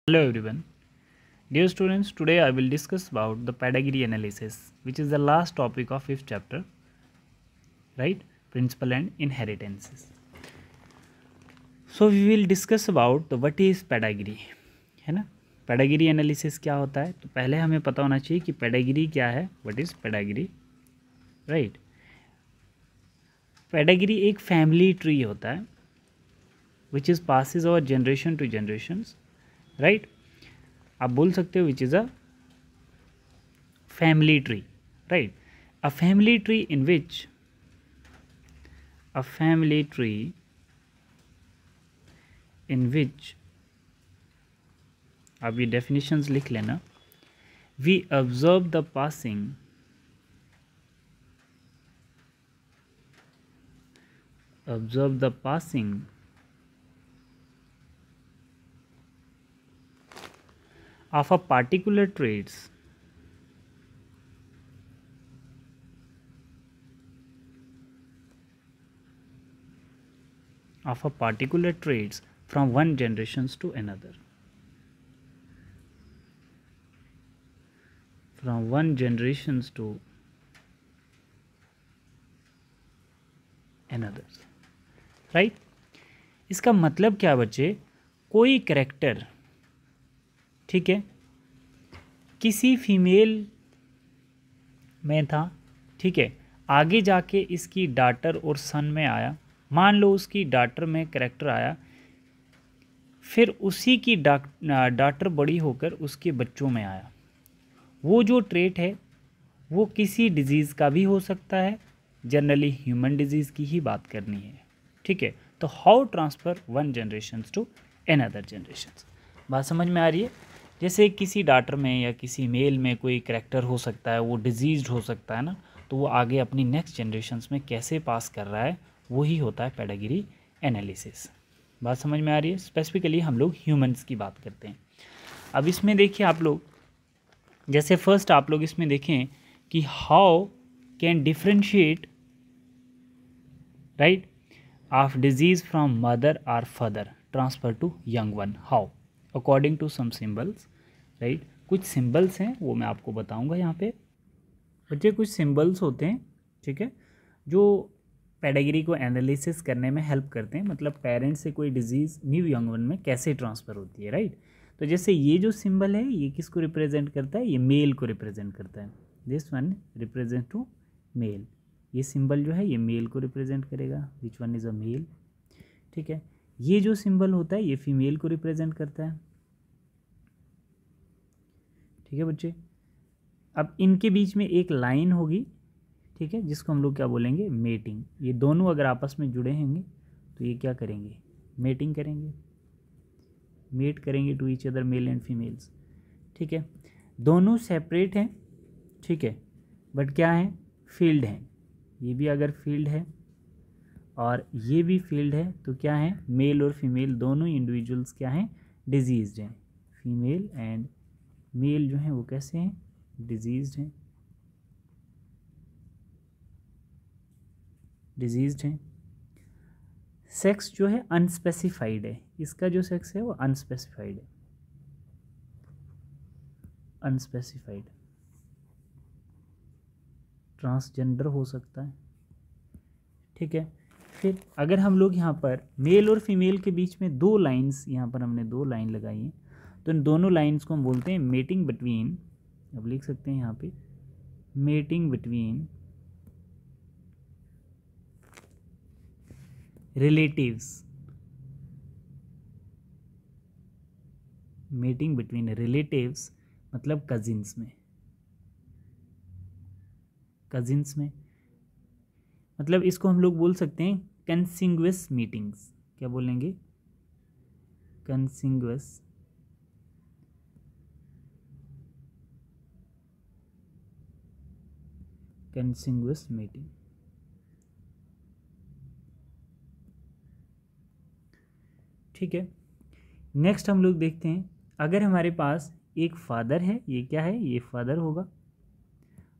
Hello everyone. Dear students, today I will discuss about the pedigree analysis, which is the last topic of fifth chapter, right? Principle and inheritances. So we will discuss about the what is pedigree, है ना? Pedigree analysis क्या होता है? तो पहले हमें पता होना चाहिए कि pedigree क्या है? What is pedigree, right? Pedigree एक family tree होता है, which is passes over generation to generations, right? आप बोल सकते हो which is a family tree, right? A family tree in which आप ये डेफिनेशंस लिख लेना. We observe the passing of a particular traits from one generations to another, right? इसका मतलब क्या बच्चे? कोई कैरेक्टर, ठीक है, किसी फीमेल में था, ठीक है, आगे जाके इसकी डाटर और सन में आया. मान लो उसकी डाटर में कैरेक्टर आया, फिर उसी की डाटर बड़ी होकर उसके बच्चों में आया. वो जो ट्रेट है वो किसी डिजीज़ का भी हो सकता है, जनरली ह्यूमन डिजीज़ की ही बात करनी है, ठीक है. तो how transfer one generation to another generation, बात समझ में आ रही है? जैसे किसी डाटर में या किसी मेल में कोई करैक्टर हो सकता है, वो डिजीज़्ड हो सकता है ना, तो वो आगे अपनी नेक्स्ट जनरेशन्स में कैसे पास कर रहा है, वही होता है पेडिग्री एनालिसिस. बात समझ में आ रही है? स्पेसिफिकली हम लोग ह्यूमंस की बात करते हैं. अब इसमें देखिए आप लोग, जैसे फर्स्ट आप लोग इसमें देखें कि how can differentiate, right, of disease from mother और father transfer to young one. How? According to some symbols, right? कुछ सिंबल्स हैं वो मैं आपको बताऊंगा यहाँ पे. बच्चे कुछ सिंबल्स होते हैं, ठीक है, जो पेडिग्री को एनालिसिस करने में हेल्प करते हैं. मतलब पेरेंट्स से कोई डिजीज़ न्यू यंग वन में कैसे ट्रांसफ़र होती है, राइट? तो जैसे ये जो सिंबल है ये किसको रिप्रेजेंट करता है? ये मेल को रिप्रेजेंट करता है. This one represent to male. ये सिंबल जो है ये मेल को रिप्रेजेंट करेगा. Which one is a male, ठीक है. ये जो सिंबल होता है ये फीमेल को रिप्रेजेंट करता है, ठीक है बच्चे. अब इनके बीच में एक लाइन होगी, ठीक है, जिसको हम लोग क्या बोलेंगे? मेटिंग. ये दोनों अगर आपस में जुड़े होंगे तो ये क्या करेंगे? मेटिंग करेंगे, मेट करेंगे to each other, male and females, ठीक है. दोनों सेपरेट हैं, ठीक है, बट क्या है? फील्ड हैं. ये भी अगर फील्ड है और ये भी फील्ड है तो क्या है? मेल और फीमेल दोनों इंडिविजुअल्स क्या हैं? डिजीज्ड हैं. फीमेल एंड मेल जो हैं वो कैसे हैं? डिजीज्ड हैं, सेक्स जो है अनस्पेसिफाइड है. इसका जो सेक्स है वो अनस्पेसिफाइड है, ट्रांसजेंडर हो सकता है, ठीक है. फिर अगर हम लोग यहाँ पर मेल और फीमेल के बीच में दो लाइंस, यहाँ पर हमने दो लाइन लगाई हैं, तो इन दोनों लाइंस को हम बोलते हैं मेटिंग बिटवीन. अब लिख सकते हैं यहाँ पे mating between relatives. Mating between relatives मतलब कजिन्स में, मतलब इसको हम लोग बोल सकते हैं कंसिंग्वस मीटिंग्स. क्या बोलेंगे? कंसिंग्वस मीटिंग, ठीक है. नेक्स्ट हम लोग देखते हैं, अगर हमारे पास एक फादर है, ये क्या है? ये फादर होगा,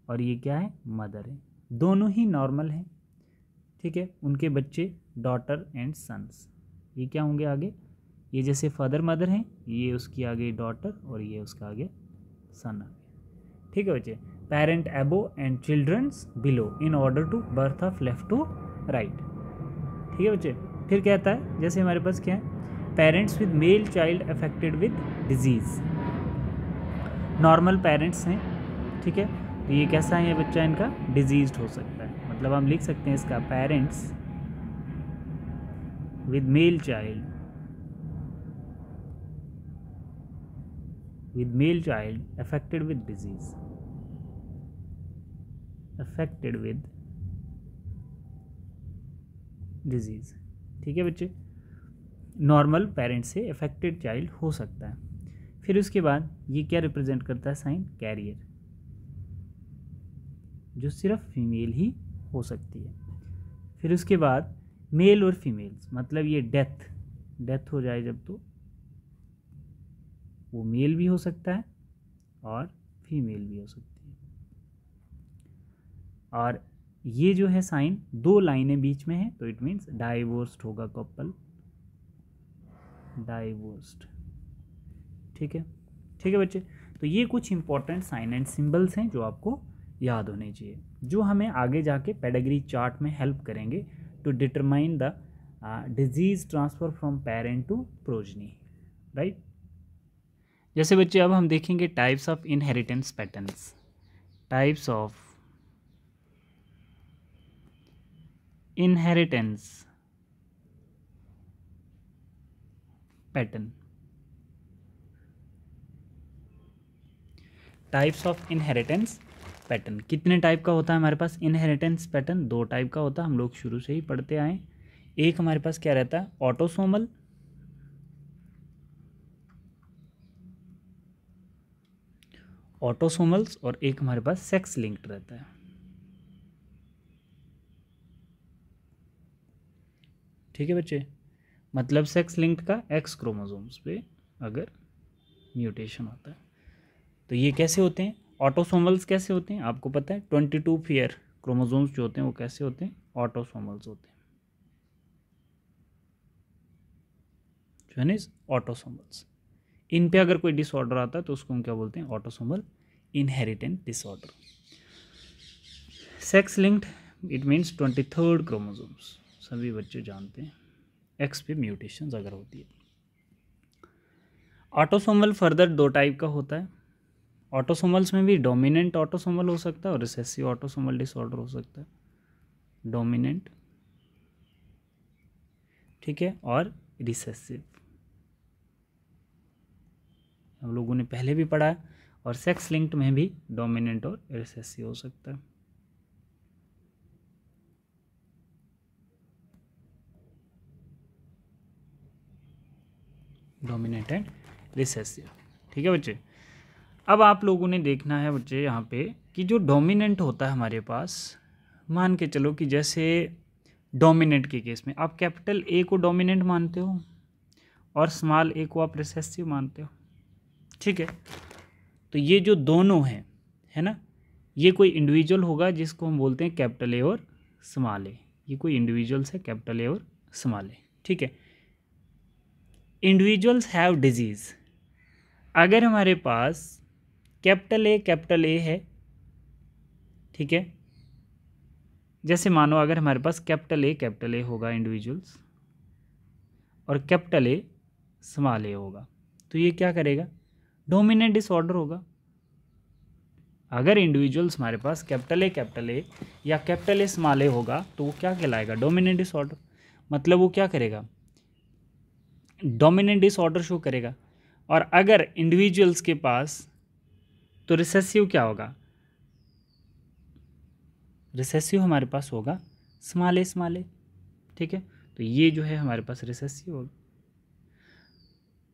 और ये क्या है? मदर है. दोनों ही नॉर्मल हैं, ठीक है. उनके बच्चे डॉटर एंड सन्स, ये क्या होंगे आगे? ये जैसे फादर मदर हैं, ये उसकी आगे डॉटर और ये उसका आगे सन आ गया। ठीक है बच्चे, parent above and childrens below in order to birth of left to right. ठीक है बच्चे, फिर कहता है जैसे हमारे पास क्या है, parents with male child affected with disease, normal parents हैं, ठीक है, तो ये कैसा है बच्चा, इनका डिजीज्ड हो सकता है। मतलब हम लिख सकते हैं इसका parents with male child affected with disease, affected with disease. ठीक है बच्चे, नॉर्मल पेरेंट्स से अफेक्टेड चाइल्ड हो सकता है। फिर उसके बाद ये क्या रिप्रेजेंट करता है, साइन कैरियर, जो सिर्फ फीमेल ही हो सकती है। फिर उसके बाद मेल और फीमेल्स, मतलब ये डेथ हो जाए जब, तो वो मेल भी हो सकता है और फीमेल भी हो सकती है। और ये जो है साइन 2 लाइनें बीच में है, तो इट मीन्स डाइवोर्स्ड होगा कपल, डाइवोर्स्ड। ठीक है बच्चे, तो ये कुछ इंपॉर्टेंट साइन एंड सिंबल्स हैं जो आपको याद होने चाहिए, जो हमें आगे जाके पेडिग्री चार्ट में हेल्प करेंगे to determine the disease transfer from parent to progeny, right. जैसे बच्चे अब हम देखेंगे types of inheritance patterns, types of inheritance pattern, types of inheritance pattern. कितने टाइप का होता है हमारे पास इनहेरिटेंस पैटर्न, 2 टाइप का होता है, हम लोग शुरू से ही पढ़ते आए। एक हमारे पास क्या रहता है, ऑटोसोमल, ऑटोसोमल्स, और एक हमारे पास सेक्स लिंक्ड रहता है। ठीक है बच्चे, मतलब सेक्स लिंक्ड का एक्स क्रोमोसोम्स पे अगर म्यूटेशन होता है तो ये कैसे होते हैं, ऑटोसोमल्स कैसे होते हैं आपको पता है, 22 पेयर क्रोमोसोम्स जो होते हैं वो कैसे होते हैं, ऑटोसोमल्स होते हैं, ऑटोसोमल्स। इन पे अगर कोई डिसऑर्डर आता है तो उसको हम क्या बोलते हैं, autosomal inherent disorder. Sex linked it means 23rd chromosomes, सभी बच्चे जानते हैं, एक्स पे म्यूटेशंस अगर होती है। ऑटोसोमल फर्दर 2 टाइप का होता है, ऑटोसोमल्स में भी डोमिनेंट ऑटोसोमल हो सकता है और रिसेसिव ऑटोसोमल डिसऑर्डर हो सकता है, डोमिनेंट, ठीक है, और रिसेसिव हम लोगों ने पहले भी पढ़ा है। और सेक्स लिंक्ड में भी डोमिनेंट और रिसेसिव हो सकता है। Dominant and recessive. ठीक है बच्चे, अब आप लोगों ने देखना है बच्चे यहाँ पे कि जो डोमिनेंट होता है हमारे पास, मान के चलो कि जैसे डोमिनेंट के केस में आप कैपिटल ए को डोमिनेंट मानते हो और स्मॉल ए को आप रिसेसिव मानते हो। ठीक है, तो ये जो दोनों हैं, है ना, ये कोई इंडिविजुअल होगा जिसको हम बोलते हैं कैपिटल ए और स्मॉल ए, ये कोई इंडिविजुअल्स है कैपिटल ए और स्मॉल ए। ठीक है, इंडिविजुअल्स हैव डिजीज़, अगर हमारे पास कैपिटल ए है, ठीक है, जैसे मानो अगर हमारे पास कैपिटल ए होगा इंडिविजुअल्स और कैपिटल ए स्मॉल ए होगा, तो ये क्या करेगा, डोमिनेंट डिसऑर्डर होगा। अगर इंडिविजुअल्स हमारे पास कैपिटल ए या कैपिटल ए स्मॉल ए होगा तो वो क्या कहलाएगा, डोमिनेंट डिसऑर्डर। मतलब वो क्या करेगा, डोमिनेंट डिसऑर्डर शो करेगा। और अगर इंडिविजुअल्स के पास, तो रिसेसिव क्या होगा, रिसेसिव हमारे पास होगा स्मॉल ए। ठीक है, तो ये जो है हमारे पास रिसेसिव होगा।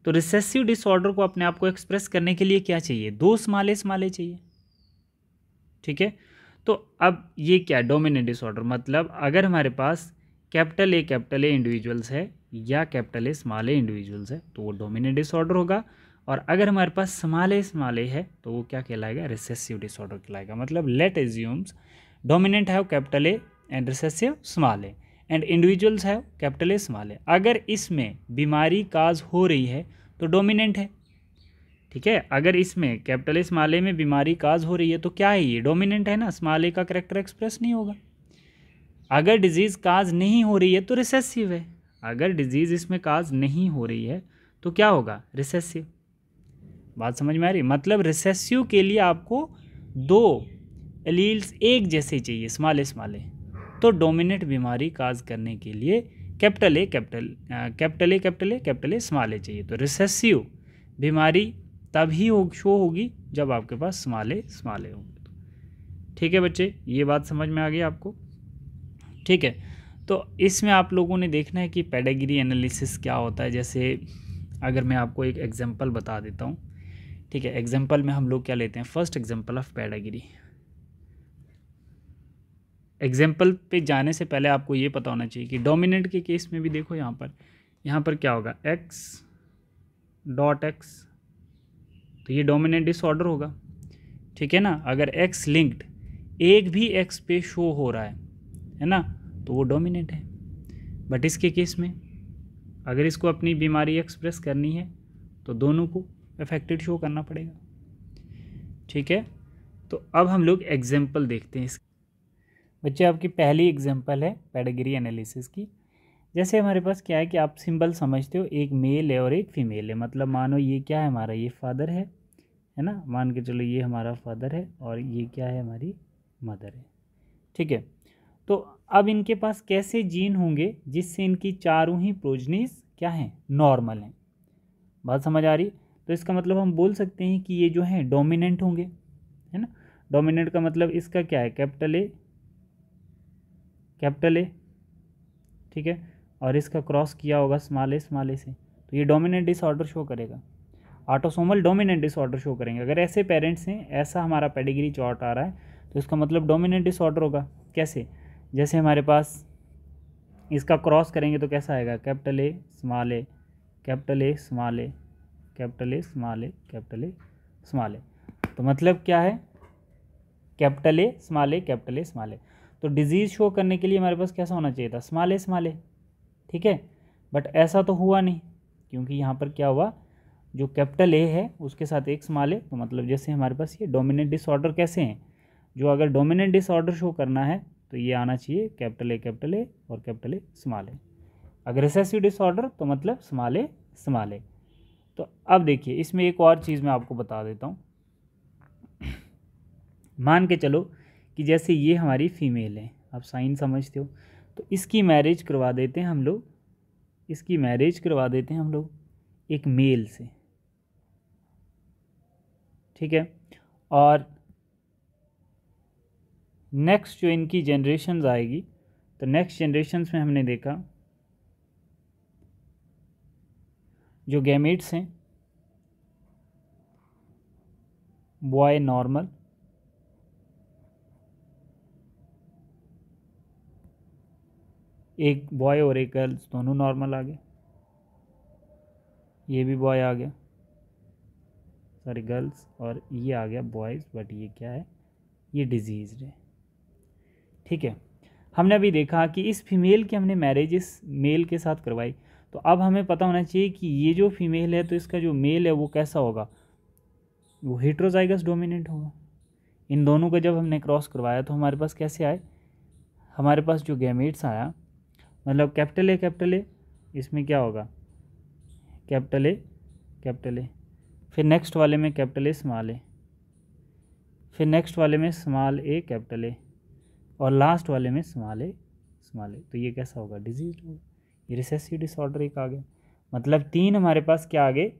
तो रिसेसिव डिसऑर्डर को अपने आप को एक्सप्रेस करने के लिए क्या चाहिए, 2 स्मॉल ए चाहिए। ठीक है, तो अब ये क्या, डोमिनेंट डिसऑर्डर, मतलब अगर हमारे पास कैपिटल ए इंडिविजुअल्स है या capital A small A individuals है तो वो डोमिनेंट डिसऑर्डर होगा। और अगर हमारे पास स्मॉल ए है तो वो क्या कहलाएगा, रिसेसिव डिसऑर्डर कहलाएगा। मतलब let assumes dominant have capital A and recessive small A and individuals है कैपिटल ए स्मॉल ए। अगर इसमें बीमारी काज हो रही है तो डोमिनेंट है, ठीक है। अगर इसमें कैपिटल ए स्मॉल ए में बीमारी काज हो रही है तो क्या है, ये डोमिनेंट है ना, स्मॉल ए का कैरेक्टर एक्सप्रेस नहीं होगा। अगर डिजीज़ काज नहीं हो रही है तो रिसेसिव है। अगर डिजीज़ इसमें काज नहीं हो रही है तो क्या होगा, रिसेसिव। बात समझ में आ रही है? मतलब रिसेसिव के लिए आपको दो एलील्स एक जैसे चाहिए, स्मॉल ए। तो डोमिनेंट बीमारी काज करने के लिए कैपिटल ए स्मॉल ए चाहिए। तो रिसेसिव बीमारी तभी शो होगी जब आपके पास स्मॉल ए होगी। ठीक है बच्चे, ये बात समझ में आ गई आपको? ठीक है, तो इसमें आप लोगों ने देखना है कि पेडिग्री एनालिसिस क्या होता है। जैसे अगर मैं आपको एक एग्जांपल बता देता हूँ, ठीक है। एग्जांपल में हम लोग क्या लेते हैं, first example of pedigree. Example पे जाने से पहले आपको ये पता होना चाहिए कि डोमिनेंट के केस में भी देखो यहाँ पर क्या होगा, x.x, तो ये डोमिनेंट डिसऑर्डर होगा, ठीक है ना। अगर x लिंक्ड एक भी x पे शो हो रहा है ना, तो वो डोमिनेंट है। बट इसके केस में अगर इसको अपनी बीमारी एक्सप्रेस करनी है तो दोनों को अफेक्टेड शो करना पड़ेगा, ठीक है। तो अब हम लोग एग्जांपल देखते हैं इस बच्चे। आपकी पहली एग्जांपल है पेडिग्री एनालिसिस की। जैसे हमारे पास क्या है कि आप सिंबल समझते हो, एक मेल है और एक फीमेल है। मतलब मानो ये क्या है हमारा, ये फादर है ना, मान के चलो ये हमारा फादर है और ये क्या है, हमारी मदर है, ठीक है। तो अब इनके पास कैसे जीन होंगे जिससे इनकी चारों ही प्रोजनीज क्या हैं, नॉर्मल हैं। बात समझ आ रही? तो इसका मतलब हम बोल सकते हैं कि ये जो है डोमिनेंट होंगे, है ना। डोमिनेंट का मतलब इसका क्या है, कैपिटल ए, ठीक है, और इसका क्रॉस किया होगा स्मॉल ए से, तो ये डोमिनेंट डिसऑर्डर शो करेगा, ऑटोसोमल डोमिनेंट डिसऑर्डर शो करेंगे। अगर ऐसे पेरेंट्स हैं, ऐसा हमारा पेडिग्री चार्ट आ रहा है, तो इसका मतलब डोमिनेंट डिसऑर्डर होगा। कैसे, जैसे हमारे पास इसका क्रॉस करेंगे तो कैसा आएगा, capital A small A, capital A small A, capital A small A, capital A small A. तो मतलब क्या है, capital A small A, capital A small A. तो डिजीज़ शो करने के लिए हमारे पास कैसा होना चाहिए था, स्मॉल ए, ठीक है। बट ऐसा तो हुआ नहीं, क्योंकि यहाँ पर क्या हुआ, जो कैपिटल ए है उसके साथ एक स्मॉल ए। तो मतलब जैसे हमारे पास ये डोमिनेंट डिसऑर्डर कैसे हैं, जो अगर डोमिनेंट डिसऑर्डर शो करना है तो ये आना चाहिए कैपिटल ए और कैपिटल ए स्मॉल ए। अगर रिसेसिव डिसऑर्डर तो मतलब स्मॉल ए। तो अब देखिए इसमें एक और चीज़ मैं आपको बता देता हूँ। मान के चलो कि जैसे ये हमारी फीमेल है, आप साइन समझते हो, तो इसकी मैरिज करवा देते हैं हम लोग, एक मेल से, ठीक है। और नेक्स्ट जो इनकी जनरेशन्स आएगी, तो नेक्स्ट जनरेशन्स में हमने देखा जो गैमेट्स हैं, बॉय नॉर्मल, एक बॉय और एक गर्ल्स दोनों नॉर्मल आ गए, ये भी बॉय आ गया, सॉरी गर्ल्स, और ये आ गया बॉयज़, बट ये क्या है, ये डिजीज़ है, ठीक है। हमने अभी देखा कि इस फीमेल की हमने मैरिज इस मेल के साथ करवाई, तो अब हमें पता होना चाहिए कि ये जो फीमेल है तो इसका जो मेल है वो कैसा होगा, वो हेट्रोजाइगस डोमिनेंट होगा। इन दोनों को जब हमने क्रॉस करवाया तो हमारे पास कैसे आए, हमारे पास जो गैमेट्स आया, मतलब कैपिटल ए, इसमें क्या होगा, कैपिटल ए, फिर नेक्स्ट वाले में कैपिटल ए स्मॉल ए, फिर नेक्स्ट वाले में स्मॉल ए कैपिटल ए, और लास्ट वाले में स्मॉल ए। तो ये कैसा होगा, डिजीज होगा, ये रिसेसिव डिसऑर्डर एक आ गया। मतलब तीन हमारे पास क्या आ गए,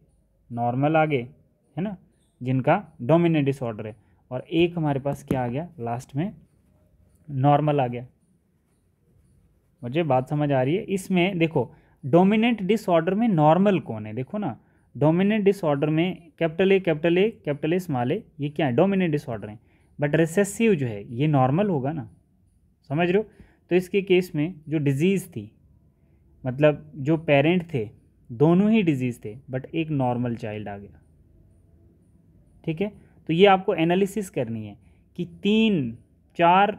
नॉर्मल आ गए, है ना, जिनका डोमिनेंट डिसऑर्डर है, और एक हमारे पास क्या आ गया लास्ट में, नॉर्मल आ गया। मुझे बात समझ आ रही है? इसमें देखो डोमिनेंट डिसऑर्डर में नॉर्मल कौन है, देखो ना, डोमिनेंट डिसऑर्डर में कैपिटल ए स्मॉल ए, ये क्या है, डोमिनेंट डिसऑर्डर है। बट रिसेसिव जो है ये नॉर्मल होगा ना, समझ रहे हो? तो इसके केस में जो डिजीज़ थी, मतलब जो पेरेंट थे दोनों ही डिजीज़ थे, बट एक नॉर्मल चाइल्ड आ गया, ठीक है। तो ये आपको एनालिसिस करनी है कि 3-4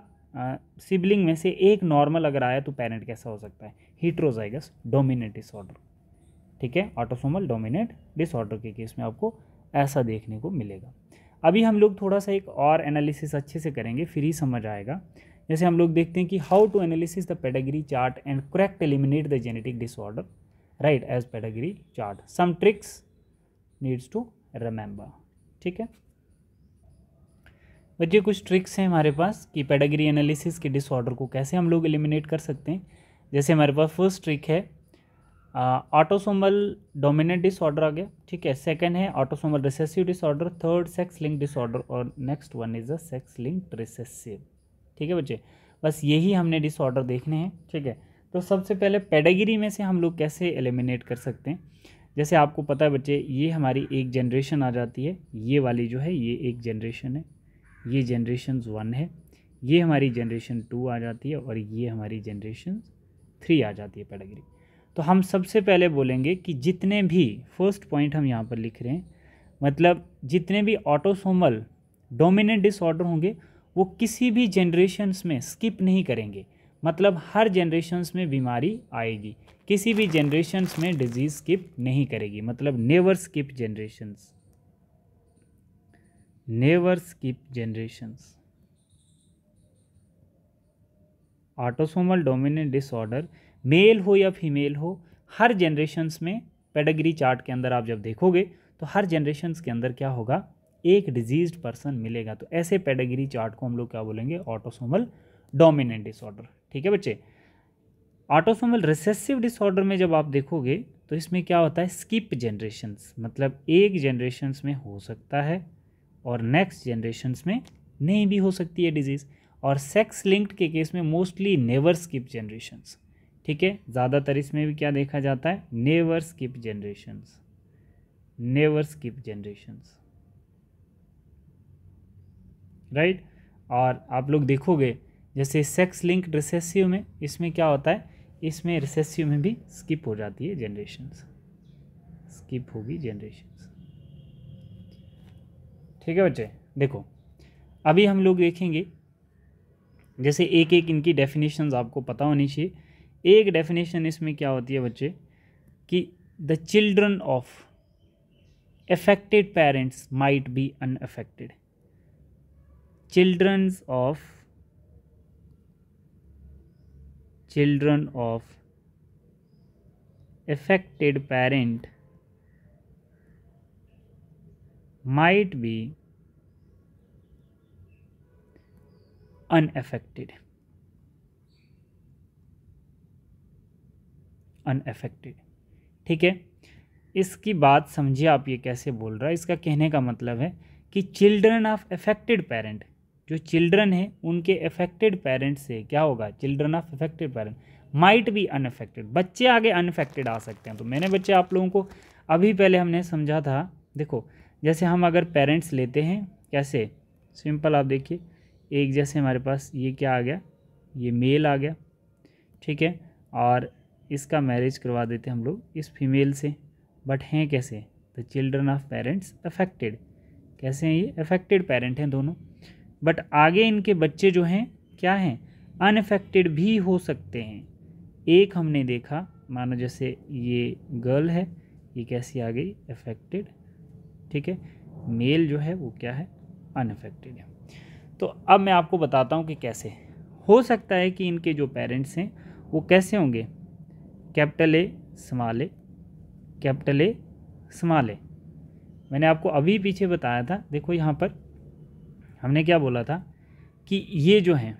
सिबलिंग में से एक नॉर्मल अगर आया तो पेरेंट कैसा हो सकता है, हेटेरोजाइगस डोमिनेंट डिसऑर्डर। ठीक है, ऑटोसोमल डोमिनेंट डिसऑर्डर के केस में आपको ऐसा देखने को मिलेगा। अभी हम लोग थोड़ा सा एक और एनालिसिस अच्छे से करेंगे, फिर ही समझ आएगा। जैसे हम लोग देखते हैं कि how to analysis the pedigree chart and correct eliminate the genetic disorder right as pedigree chart, some tricks needs to remember. ठीक है बच्चे, कुछ ट्रिक्स हैं हमारे पास कि पेडिग्री एनालिसिस के डिसऑर्डर को कैसे हम लोग एलिमिनेट कर सकते हैं। जैसे हमारे पास फर्स्ट ट्रिक है ऑटोसोमल डोमिनेंट डिसऑर्डर आ गया। ठीक है, सेकंड है autosomal recessive disorder, third sex linked disorder और next one is the sex linked recessive. ठीक है बच्चे, बस यही हमने डिसऑर्डर देखने हैं। ठीक है, तो सबसे पहले पेडिग्री में से हम लोग कैसे एलिमिनेट कर सकते हैं। जैसे आपको पता है बच्चे, ये हमारी एक जनरेशन आ जाती है, ये वाली जो है ये एक जनरेशन है, ये जनरेशन 1 है, ये हमारी जनरेशन 2 आ जाती है और ये हमारी जनरेशन 3 आ जाती है पेडिग्री। तो हम सबसे पहले बोलेंगे कि जितने भी फर्स्ट पॉइंट हम यहाँ पर लिख रहे हैं, मतलब जितने भी ऑटोसोमल डोमिनेंट डिसऑर्डर होंगे वो किसी भी जनरेशन्स में स्किप नहीं करेंगे, मतलब हर जनरेशन्स में बीमारी आएगी, किसी भी जनरेशन्स में डिजीज स्किप नहीं करेगी, मतलब never skip generations, never skip generations. Autosomal dominant disorder male हो या फीमेल हो, हर जनरेशन्स में पेडिग्री चार्ट के अंदर आप जब देखोगे तो हर जनरेशन्स के अंदर क्या होगा, एक डिजीज्ड पर्सन मिलेगा। तो ऐसे पेडिग्री चार्ट को हम लोग क्या बोलेंगे, ऑटोसोमल डोमिनेंट डिसऑर्डर। ठीक है बच्चे, ऑटोसोमल रिसेसिव डिसऑर्डर में जब आप देखोगे तो इसमें क्या होता है, स्किप जनरेशन्स, मतलब एक जनरेशन्स में हो सकता है और नेक्स्ट जनरेशन्स में नहीं भी हो सकती है डिजीज़। और सेक्स लिंक्ड के केस में मोस्टली नेवर स्किप जनरेशन्स। ठीक है, ज़्यादातर इसमें भी क्या देखा जाता है, never skip generations, never skip generations right. और आप लोग देखोगे जैसे सेक्स लिंक्ड रिसेसिव में इसमें क्या होता है, इसमें रिसेसिव में भी स्किप हो जाती है जनरेशन्स, स्किप होगी जनरेशन्स। ठीक है बच्चे, देखो अभी हम लोग देखेंगे, जैसे एक एक इनकी डेफिनेशंस आपको पता होनी चाहिए। एक डेफिनेशन इसमें क्या होती है बच्चे कि the children of affected parents might be unaffected, children of affected parent might be unaffected, ठीक है। इसकी बात समझिए आप, ये कैसे बोल रहा है, इसका कहने का मतलब है कि चिल्ड्रन ऑफ अफेक्टेड पेरेंट, जो चिल्ड्रन है उनके अफेक्टेड पेरेंट से क्या होगा, children of affected parent might be unaffected, बच्चे आगे अनअफेक्टेड आ सकते हैं। तो मैंने बच्चे आप लोगों को अभी पहले हमने समझा था, देखो जैसे हम अगर पेरेंट्स लेते हैं कैसे, सिंपल आप देखिए, एक जैसे हमारे पास ये क्या आ गया, ये मेल आ गया, ठीक है, और इसका मैरिज करवा देते हम लोग इस फीमेल से, बट हैं कैसे, the children of parents affected, कैसे हैं ये, अफेक्टेड पेरेंट हैं दोनों, बट आगे इनके बच्चे जो हैं क्या हैं, अनअफेक्टेड भी हो सकते हैं। एक हमने देखा, मानो जैसे ये गर्ल है, ये कैसी आ गई, अफेक्टेड, ठीक है, मेल जो है वो क्या है, अनअफेक्टेड है। तो अब मैं आपको बताता हूँ कि कैसे हो सकता है कि इनके जो पेरेंट्स हैं वो कैसे होंगे, capital A small A, capital A small A. मैंने आपको अभी पीछे बताया था, देखो यहाँ पर हमने क्या बोला था कि ये जो हैं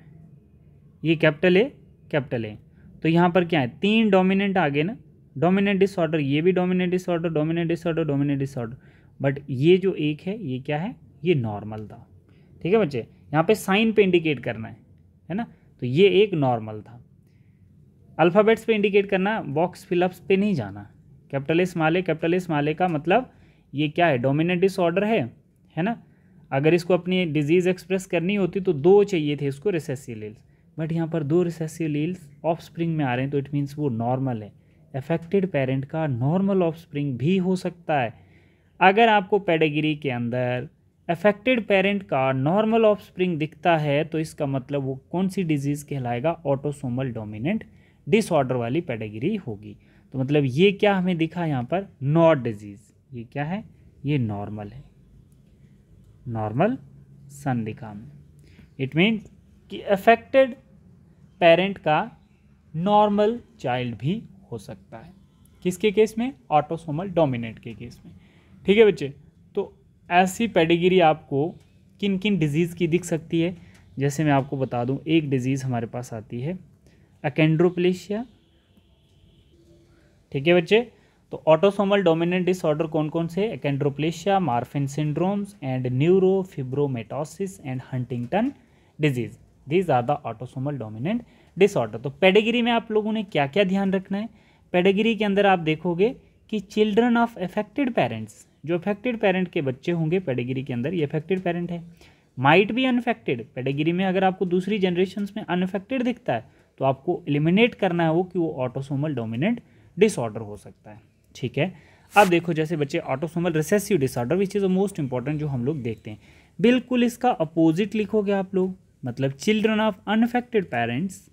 ये कैपिटल ए, तो यहाँ पर क्या है, 3 डोमिनेंट आ गए ना, डोमिनेंट डिसऑर्डर, ये भी dominant disorder, dominant disorder, dominant disorder, but ये जो एक है ये क्या है, ये नॉर्मल था। ठीक है बच्चे, यहाँ पे साइन पे इंडिकेट करना है ना, तो ये एक नॉर्मल था। अल्फ़ाबेट्स पे इंडिकेट करना, बॉक्स फिलअप्स पे नहीं जाना। कैपिटल ए स्मॉल ए का मतलब ये क्या है, डोमिनेंट डिसऑर्डर है ना। अगर इसको अपनी डिजीज़ एक्सप्रेस करनी होती तो 2 चाहिए थे इसको रिसेसिव लील्स, बट यहाँ पर 2 रिसेसिव लील्स ऑफस्प्रिंग में आ रहे हैं, तो इट मीन्स वो नॉर्मल है। अफेक्टेड पेरेंट का नॉर्मल ऑफस्प्रिंग भी हो सकता है। अगर आपको पेडिग्री के अंदर अफेक्टेड पेरेंट का नॉर्मल ऑफस्प्रिंग दिखता है तो इसका मतलब वो कौन सी डिजीज़ कहलाएगा, ऑटोसोमल डोमिनेंट डिसऑर्डर वाली पेडिग्री होगी। तो मतलब ये क्या हमें दिखा यहाँ पर, नॉट डिजीज़, ये क्या है, ये नॉर्मल है, नॉर्मल सन दिखा हमें। इट मीन्स कि अफेक्टेड पेरेंट का नॉर्मल चाइल्ड भी हो सकता है, किसके केस में, ऑटोसोमल डोमिनेंट के केस में। ठीक है बच्चे, तो ऐसी पेडिग्री आपको किन किन डिजीज़ की दिख सकती है, जैसे मैं आपको बता दूं, एक डिजीज़ हमारे पास आती है अकेंड्रोप्लेशिया। ठीक है बच्चे, तो ऑटोसोमल डोमिनेंट डिसऑर्डर कौन कौन से, achondroplasia, Marfan syndromes and neurofibromatosis and Huntington disease, these are the autosomal dominant disorder. तो पेडिग्री में आप लोगों ने क्या क्या ध्यान रखना है, पेडिग्री के अंदर आप देखोगे कि चिल्ड्रन ऑफ अफेक्टेड पेरेंट्स, जो अफेक्टेड पेरेंट के बच्चे होंगे पेडिग्री के अंदर, ये अफेक्टेड पेरेंट है, माइट बी अनफेक्टेड। पेडिग्री में अगर आपको दूसरी जनरेशन में अनफेक्टेड दिखता है तो आपको एलिमिनेट करना है वो कि वो ऑटोसोमल डोमिनेंट डिसऑर्डर हो सकता है। ठीक है, अब देखो जैसे बच्चे autosomal recessive disorder, which is the most important जो हम लोग देखते हैं, बिल्कुल इसका अपोजिट लिखोगे आप लोग, मतलब children of unaffected parents,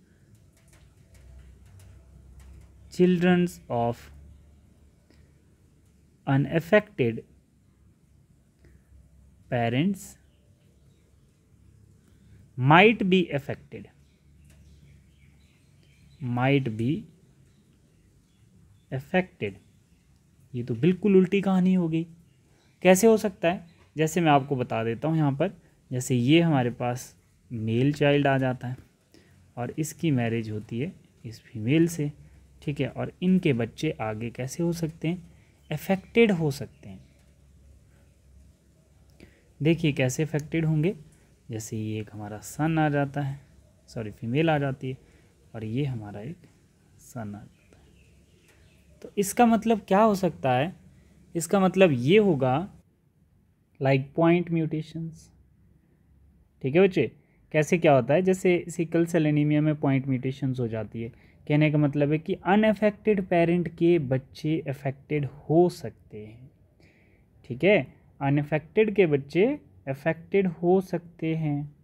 children of unaffected parents might be affected, might be affected। ये तो बिल्कुल उल्टी कहानी हो गई, कैसे हो सकता है, जैसे मैं आपको बता देता हूँ यहाँ पर, जैसे ये हमारे पास मेल चाइल्ड आ जाता है और इसकी मैरिज होती है इस फीमेल से, ठीक है, और इनके बच्चे आगे कैसे हो सकते हैं, अफेक्टेड हो सकते हैं। देखिए कैसे अफेक्टेड होंगे, जैसे ये एक हमारा सन आ जाता है, सॉरी फीमेल आ जाती है, और ये हमारा एक सन आ जाता है। तो इसका मतलब क्या हो सकता है, इसका मतलब ये होगा लाइक पॉइंट म्यूटेशंस। ठीक है बच्चे, कैसे क्या होता है, जैसे सिकल सेल एनीमिया में पॉइंट म्यूटेशंस हो जाती है, कहने का मतलब है कि अनअफेक्टेड पेरेंट के बच्चे अफेक्टेड हो सकते हैं। ठीक है, अनअफेक्टेड के बच्चे अफेक्टेड हो सकते हैं,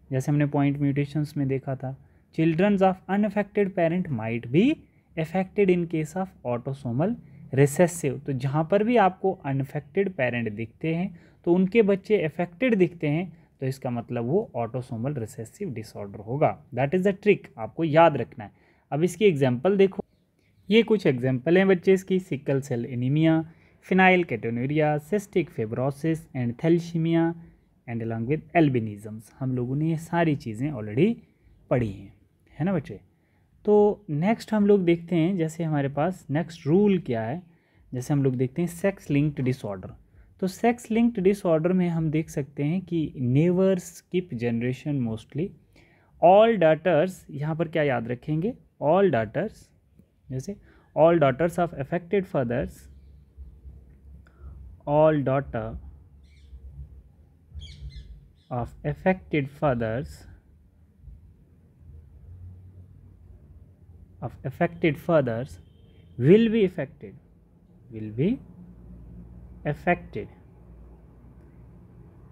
जैसे हमने पॉइंट म्यूटेशंस में देखा था, childrens of unaffected parent might be affected in case of autosomal recessive. तो जहाँ पर भी आपको अनअफेक्टेड पेरेंट दिखते हैं तो उनके बच्चे अफेक्टेड दिखते हैं, तो इसका मतलब वो ऑटोसोमल रिसेसिव डिसऑर्डर होगा। दैट इज़ द ट्रिक, आपको याद रखना है। अब इसकी एग्जांपल देखो, ये कुछ एग्जांपल हैं बच्चे इसकी, sickle cell anaemia, phenylketonuria, cystic fibrosis and thalassaemia and along with albinisms. हम लोगों ने ये सारी चीज़ें ऑलरेडी पढ़ी हैं, है ना बच्चे। तो नेक्स्ट हम लोग देखते हैं, जैसे हमारे पास नेक्स्ट रूल क्या है, जैसे हम लोग देखते हैं सेक्स लिंक्ड डिसऑर्डर। तो सेक्स लिंक्ड डिसऑर्डर में हम देख सकते हैं कि never skip generation mostly, all daughters, यहाँ पर क्या याद रखेंगे, ऑल डॉटर्स, जैसे all daughters of affected fathers, all daughter of affected fathers will be affected।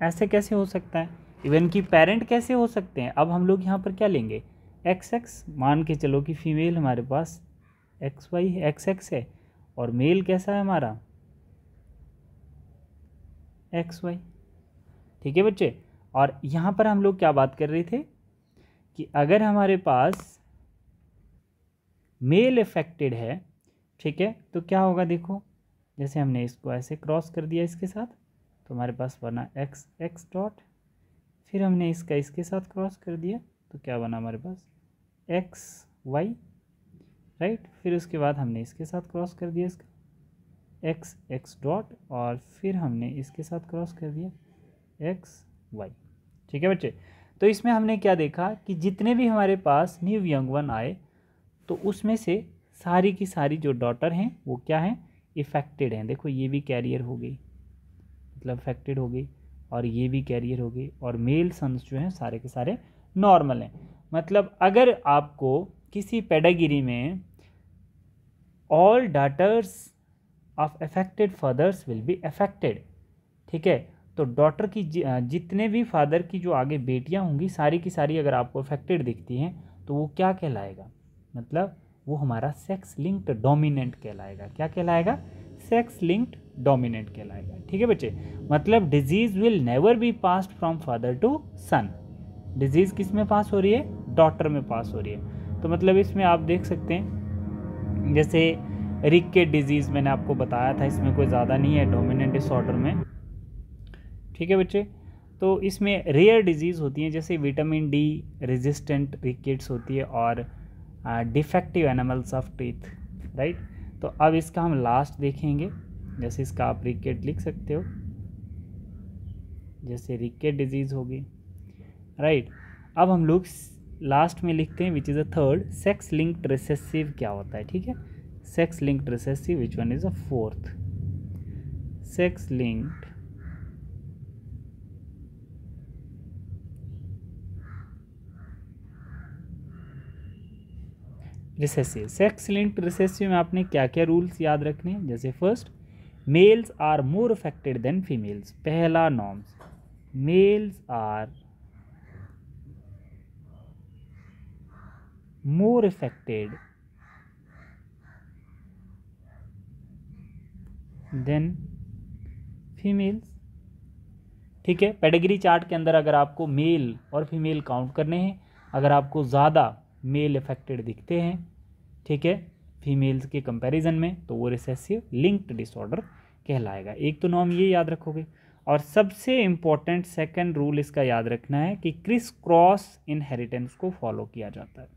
ऐसे कैसे हो सकता है, इवन की पेरेंट कैसे हो सकते हैं। अब हम लोग यहाँ पर क्या लेंगे, XX, मान के चलो कि फीमेल हमारे पास XY है, XX है, और मेल कैसा है हमारा XY। ठीक है बच्चे, और यहाँ पर हम लोग क्या बात कर रहे थे कि अगर हमारे पास मेल अफेक्टेड है, ठीक है, तो क्या होगा, देखो जैसे हमने इसको ऐसे क्रॉस कर दिया इसके साथ, तो हमारे पास बना XX डॉट, फिर हमने इसका इसके साथ क्रॉस कर दिया तो क्या बना हमारे पास XY, राइट। फिर उसके बाद हमने इसके साथ क्रॉस कर दिया इसका XX डॉट, और फिर हमने इसके साथ क्रॉस कर दिया XY। ठीक है बच्चे, तो इसमें हमने क्या देखा कि जितने भी हमारे पास न्यू यंग वन आए तो उसमें से सारी की सारी जो डॉटर हैं वो क्या हैं, इफेक्टेड हैं। देखो ये भी कैरियर हो गई, मतलब अफेक्टेड हो गई, और ये भी कैरियर हो गई, और मेल सन्स जो हैं सारे के सारे नॉर्मल हैं। मतलब अगर आपको किसी पेडिग्री में all daughters of affected fathers will be affected, ठीक है, तो डॉटर की जितने भी फादर की जो आगे बेटियां होंगी सारी की सारी अगर आपको अफेक्टेड दिखती हैं तो वो क्या कहलाएगा, मतलब वो हमारा सेक्स लिंक्ड डोमिनेंट कहलाएगा। क्या कहलाएगा? सेक्स लिंक्ड डोमिनेंट कहलाएगा। ठीक है बच्चे, मतलब disease will never be passed from father to son. Disease किस में पास हो रही है? डॉटर में पास हो रही है। तो मतलब इसमें आप देख सकते हैं जैसे रिकेट डिजीज मैंने आपको बताया था, इसमें कोई ज़्यादा नहीं है डोमिनेंट डिसऑर्डर में। ठीक है बच्चे, तो इसमें रेयर डिजीज़ होती हैं जैसे विटामिन डी रेजिस्टेंट रिकेट्स होती है और defective animals of teeth, right. तो अब इसका हम लास्ट देखेंगे, जैसे इसका आप रिकेट लिख सकते हो, जैसे रिकेट डिजीज़ होगी, राइट। अब हम लोग लास्ट में लिखते हैं which is a third, sex linked recessive क्या होता है। ठीक है, sex linked recessive which one is a fourth, sex linked recessive. Sex linked recessive में आपने क्या क्या रूल्स याद रखने हैं, जैसे first, males are more affected than females. पहला norms, males are more affected than females. ठीक है, पेडिग्री चार्ट के अंदर अगर आपको मेल और फीमेल काउंट करने हैं, अगर आपको ज़्यादा मेल अफेक्टेड दिखते हैं, ठीक है, फीमेल्स के कंपैरिजन में, तो वो रिसेसिव लिंक्ड डिसऑर्डर कहलाएगा। एक तो नॉर्म ये याद रखोगे, और सबसे इम्पोर्टेंट सेकंड रूल इसका याद रखना है कि क्रिस क्रॉस इनहेरिटेंस को फॉलो किया जाता है।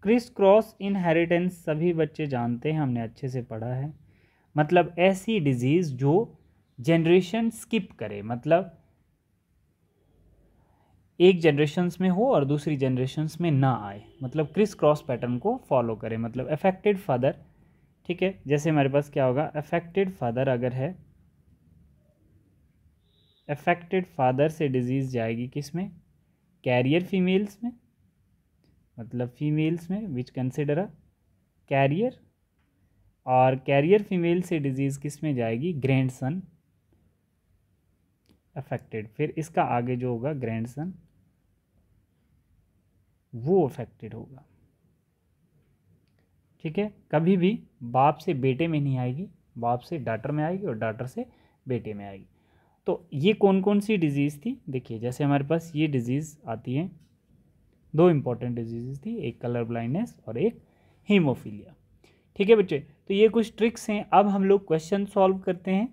क्रिस क्रॉस इनहेरिटेंस सभी बच्चे जानते हैं, हमने अच्छे से पढ़ा है। मतलब ऐसी डिजीज जो जनरेशन स्किप करे, मतलब एक जनरेशन्स में हो और दूसरी जनरेशन्स में ना आए, मतलब क्रिस क्रॉस पैटर्न को फॉलो करे। मतलब अफेक्टेड फादर, ठीक है, जैसे हमारे पास क्या होगा, अफेक्टेड फादर अगर है, अफेक्टेड फादर से डिजीज जाएगी किस में, कैरियर फीमेल्स में, मतलब फीमेल्स में विच कंसिडर अ कैरियर, और कैरियर फीमेल से डिजीज किस में जाएगी, ग्रैंडसन अफेक्टेड। फिर इसका आगे जो होगा ग्रैंडसन, वो अफेक्टेड होगा। ठीक है, कभी भी बाप से बेटे में नहीं आएगी, बाप से डॉटर में आएगी और डॉटर से बेटे में आएगी। तो ये कौन कौन सी डिजीज़ थी, देखिए जैसे हमारे पास ये डिजीज़ आती हैं, दो इंपॉर्टेंट डिजीज़ थी, एक कलर ब्लाइंडनेस और एक हीमोफीलिया। ठीक है बच्चे, तो ये कुछ ट्रिक्स हैं। अब हम लोग क्वेश्चन सॉल्व करते हैं।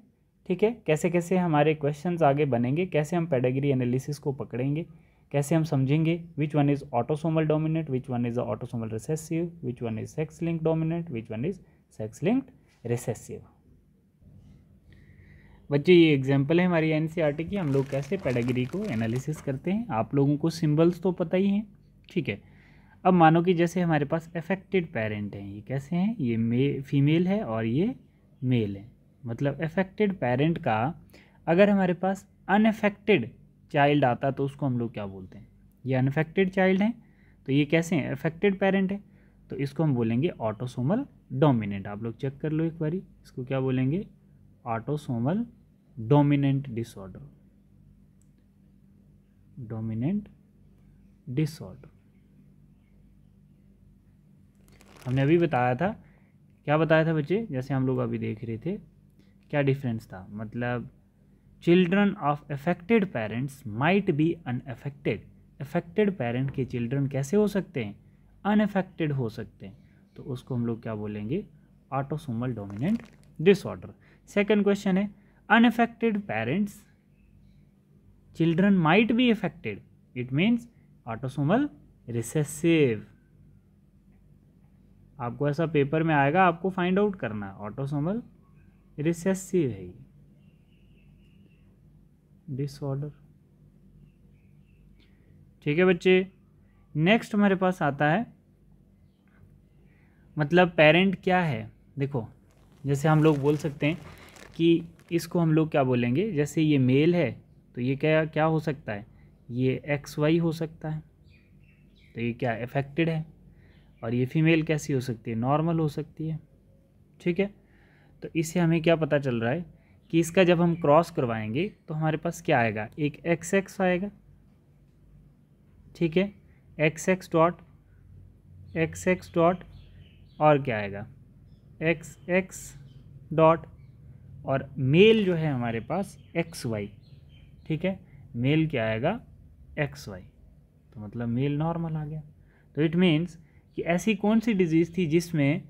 ठीक है, कैसे कैसे हमारे क्वेश्चंस आगे बनेंगे, कैसे हम पेडिग्री एनालिसिस को पकड़ेंगे, कैसे हम समझेंगे विच one is autosomal dominant, which one is autosomal recessive, which one is sex linked dominant, which one is sex linked recessive. बच्चे ये एग्जाम्पल है हमारी एनसीईआरटी की, हम लोग कैसे पेडिग्री को एनालिसिस करते हैं। आप लोगों को सिंबल्स तो पता ही हैं। ठीक है, अब मानो कि जैसे हमारे पास अफेक्टेड पेरेंट हैं, ये कैसे हैं, ये फीमेल है और ये मेल है। मतलब अफेक्टेड पेरेंट का अगर हमारे पास अनअफेक्टेड चाइल्ड आता तो उसको हम लोग क्या बोलते हैं, ये अनअफेक्टेड चाइल्ड हैं, तो ये कैसे हैं, अफेक्टेड पेरेंट है, तो इसको हम बोलेंगे ऑटोसोमल डोमिनेंट। आप लोग चेक कर लो एक बारी, इसको क्या बोलेंगे, autosomal dominant disorder, dominant disorder. हमने अभी बताया था, क्या बताया था बच्चे, जैसे हम लोग अभी देख रहे थे, क्या डिफरेंस था, मतलब children of affected parents might be unaffected. Affected parent के चिल्ड्रन कैसे हो सकते हैं, अनअफेक्टेड हो सकते हैं, तो उसको हम लोग क्या बोलेंगे, autosomal dominant disorder. Second question है, unaffected parents children might be affected, it means autosomal recessive. आपको ऐसा पेपर में आएगा, आपको फाइंड आउट करना, ऑटोसोमल रिसेसिव है डिसऑर्डर। ठीक है बच्चे, नेक्स्ट हमारे पास आता है, मतलब पेरेंट क्या है। देखो जैसे हम लोग बोल सकते हैं कि इसको हम लोग क्या बोलेंगे, जैसे ये मेल है तो ये क्या क्या हो सकता है, ये XY हो सकता है, तो ये क्या अफेक्टेड है, और ये फीमेल कैसी हो सकती है, नॉर्मल हो सकती है। ठीक है। तो इससे हमें क्या पता चल रहा है कि इसका जब हम क्रॉस करवाएंगे तो हमारे पास क्या आएगा, एक एक्स एक्स आएगा, ठीक है, एक्स एक्स डॉट और क्या आएगा, एक्स एक्स डॉट, और मेल जो है हमारे पास एक्स वाई, ठीक है, मेल क्या आएगा, एक्स वाई, तो मतलब मेल नॉर्मल आ गया। तो इट मीन्स कि ऐसी कौन सी डिजीज़ थी जिसमें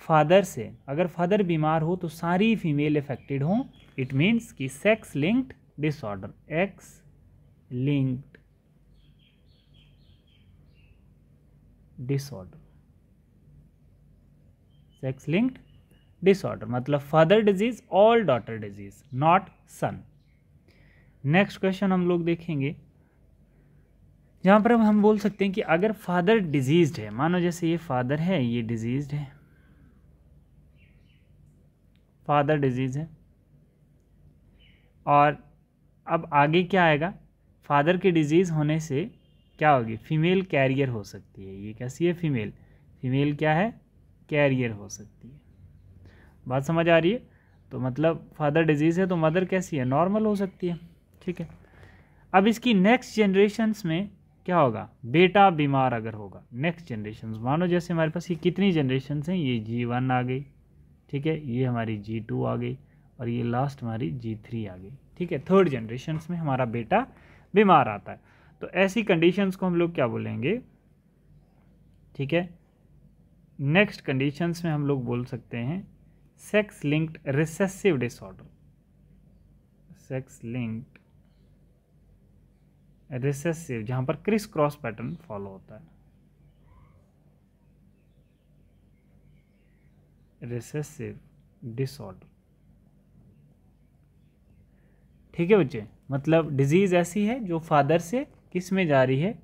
फादर से, अगर फादर बीमार हो तो सारी फीमेल इफेक्टेड हों, इट मीन्स कि sex linked disorder, X linked disorder, sex linked disorder मतलब father disease all daughter disease not son. Next question हम लोग देखेंगे जहां पर हम बोल सकते हैं कि अगर फादर डिजीज्ड है, मानो जैसे ये फादर है, ये डिजीज्ड है, फादर डिजीज है, और अब आगे क्या आएगा, फादर के डिजीज़ होने से क्या होगी, फीमेल कैरियर हो सकती है। ये कैसी है, फीमेल, फीमेल क्या है, कैरियर हो सकती है। बात समझ आ रही है। तो मतलब फादर डिजीज़ है तो मदर कैसी है, नॉर्मल हो सकती है, ठीक है। अब इसकी नेक्स्ट जनरेशन्स में क्या होगा, बेटा बीमार अगर होगा, नेक्स्ट जनरेशन्स, मानो जैसे हमारे पास ये कितनी जनरेशन्स हैं, ये G1 आ गई, ठीक है, ये हमारी G2 आ गई, और ये लास्ट हमारी G3 आ गई, ठीक है। थर्ड जनरेशन्स में हमारा बेटा बीमार आता है, तो ऐसी कंडीशंस को हम लोग क्या बोलेंगे, ठीक है। नेक्स्ट कंडीशंस में हम लोग बोल सकते हैं sex linked recessive disorder, sex linked recessive, जहां पर क्रिस क्रॉस पैटर्न फॉलो होता है, रिसेसिव डिसऑर्डर, ठीक है बच्चे। मतलब डिजीज ऐसी है जो फादर से किस में जा रही है,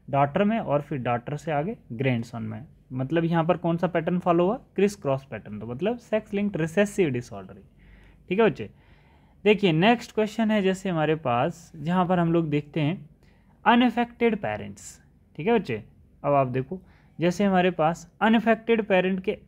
डॉटर में, और फिर डॉटर से आगे ग्रैंडसन में, मतलब यहाँ पर कौन सा पैटर्न फॉलो हुआ, क्रिस क्रॉस पैटर्न, तो मतलब सेक्स लिंक्ड रिसेसिव डिसऑर्डर, ठीक है बच्चे। देखिए नेक्स्ट क्वेश्चन है जैसे हमारे पास जहाँ पर हम लोग देखते हैं अनअफेक्टेड पेरेंट्स, ठीक है बच्चे। अब आप देखो जैसे हमारे पास अनअफेक्टेड पेरेंट के,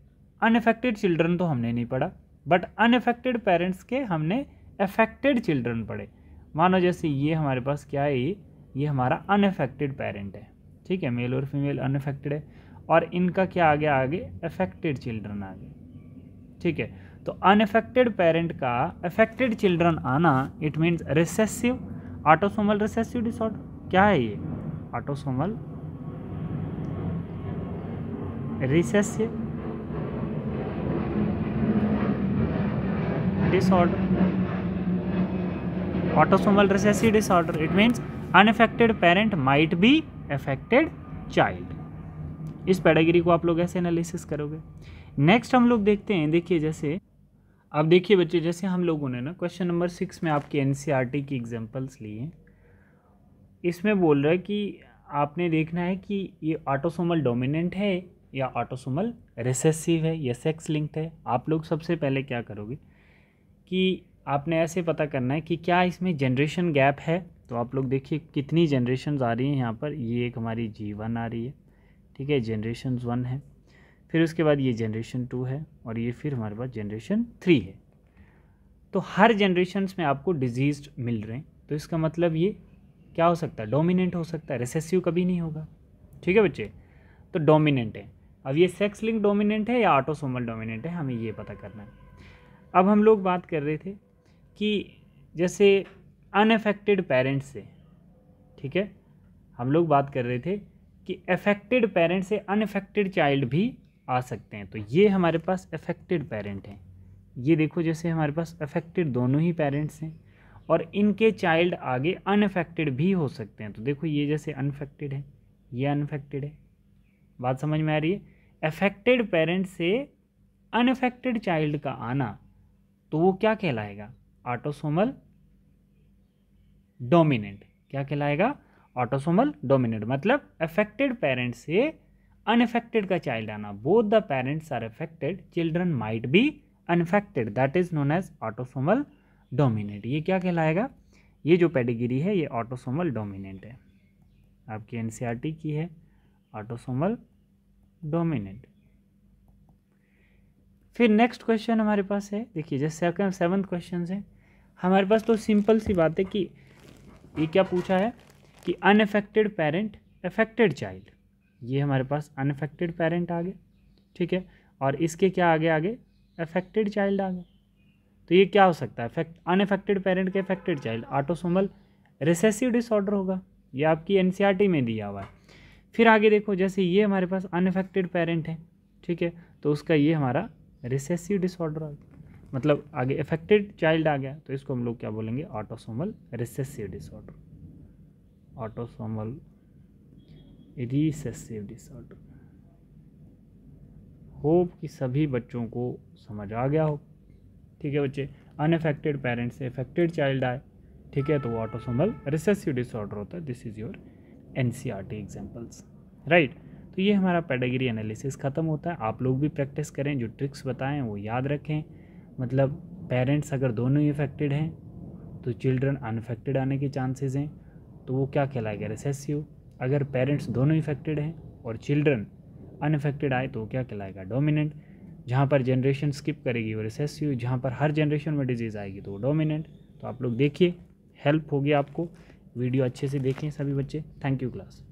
अनअफेक्टेड चिल्ड्रन तो हमने नहीं पढ़ा, बट अनअफेक्टेड पेरेंट्स के हमने अफेक्टेड चिल्ड्रन पढ़े। मानो जैसे ये हमारे पास क्या है, ये हमारा अनअफेक्टेड पेरेंट है, ठीक है, मेल और फीमेल अनअफेक्टेड है, और इनका क्या आ गया आगे, अफेक्टेड चिल्ड्रन आ गए, ठीक है। तो अनअफेक्टेड पेरेंट का अफेक्टेड चिल्ड्रन आना, it means recessive, autosomal recessive disorder. क्या है ये, autosomal recessive disorder, autosomal recessive disorder, it means unaffected parent might be affected child. इस पेडागिरी को आप लोग ऐसे एनालिसिस करोगे। नेक्स्ट हम लोग देखते हैं, देखिए जैसे अब देखिए बच्चे, जैसे हम लोगों ने ना क्वेश्चन नंबर 6 में आपकी NCERT की एग्जांपल्स ली हैं, इसमें बोल रहा है कि आपने देखना है कि ये ऑटोसोमल डोमिनेंट है या ऑटोसोमल रिसेसिव है या सेक्स लिंक्ड है। आप लोग सबसे पहले क्या करोगे कि आपने ऐसे पता करना है कि क्या इसमें जनरेशन गैप है। तो आप लोग देखिए कितनी जनरेशन आ रही हैं यहाँ पर, ये एक हमारी G1 आ रही है, ठीक है, जनरेशन 1 है, फिर उसके बाद ये जनरेशन 2 है, और ये फिर हमारे पास जनरेशन 3 है। तो हर जनरेशन्स में आपको डिजीज मिल रहे हैं, तो इसका मतलब ये क्या हो सकता है, डोमिनेंट हो सकता है, रिसेसिव कभी नहीं होगा, ठीक है बच्चे। तो डोमिनेंट है। अब ये सेक्स लिंक डोमिनेंट है या ऑटोसोमल डोमिनेंट है, हमें ये पता करना है। अब हम लोग बात कर रहे थे कि जैसे अनअफेक्टेड पेरेंट्स से, ठीक है, हम लोग बात कर रहे थे कि अफेक्टेड पेरेंट से अनअफेक्टेड चाइल्ड भी आ सकते हैं। तो ये हमारे पास अफेक्टेड पेरेंट हैं, ये देखो जैसे हमारे पास अफेक्टेड दोनों ही पेरेंट्स हैं, और इनके चाइल्ड आगे अनअफेक्टेड भी हो सकते हैं। तो देखो ये जैसे अनअफेक्टेड है, ये अनअफेक्टेड है, बात समझ में आ रही है। अफेक्टेड पेरेंट से अनअफेक्टेड चाइल्ड का आना, तो वो क्या कहलाएगा, ऑटोसोमल डोमिनेंट। क्या कहलाएगा, ऑटोसोमल डोमिनेंट, मतलब अफेक्टेड पेरेंट से अनअफेक्टेड का चाइल्ड आना, both the parents are affected, children might be unaffected, that is known as autosomal dominant. ये क्या कहलाएगा, ये जो पेडिग्री है ये ऑटोसोमल डोमिनेंट है, आपकी NCERT की है, ऑटोसोमल डोमिनेंट। फिर नेक्स्ट क्वेश्चन हमारे पास है, देखिए जैसे सेवन्थ क्वेश्चन है हमारे पास, तो सिंपल सी बात है कि ये क्या पूछा है कि अनअफेक्टेड पेरेंट अफेक्टेड चाइल्ड, ये हमारे पास अनअफेक्टेड पेरेंट आ गए, ठीक है, और इसके क्या आगे आगे अफेक्टेड चाइल्ड आ गए। तो ये क्या हो सकता है, अनअफेक्टेड पेरेंट के affected child, autosomal recessive disorder होगा, ये आपकी एनसीईआरटी में दिया हुआ है। फिर आगे देखो, जैसे ये हमारे पास अनअफेक्टेड पेरेंट है, ठीक है, तो उसका ये हमारा रिसेसिव डिसऑर्डर आ गया, मतलब आगे अफेक्टेड चाइल्ड आ गया, तो इसको हम लोग क्या बोलेंगे, autosomal recessive disorder, autosomal recessive disorder. Hope कि सभी बच्चों को समझ आ गया हो, ठीक है बच्चे। अनअफेक्टेड पेरेंट से अफेक्टेड चाइल्ड आए, ठीक है, तो वो ऑटोसोमल रिसेसिव डिसऑर्डर होता है। This is your NCERT examples, right. तो ये हमारा पेडिग्री एनालिसिस ख़त्म होता है। आप लोग भी प्रैक्टिस करें, जो ट्रिक्स बताएं वो याद रखें। मतलब पेरेंट्स अगर दोनों ही अफेक्टेड हैं तो चिल्ड्रन अनअफेक्टेड आने के चांसेस हैं, तो वो क्या कहलाएगा, रिसेसिव। अगर पेरेंट्स दोनों ही अफेक्टेड हैं और चिल्ड्रन अनअफेक्टेड आए तो वो क्या कहलाएगा, डोमिनेंट। जहाँ पर जनरेशन स्किप करेगी वो रिसेसिव, जहाँ पर हर जनरेशन में डिजीज़ आएगी तो वो डोमिनेंट। तो आप लोग देखिए, हेल्प होगी आपको, वीडियो अच्छे से देखें सभी बच्चे। Thank you class.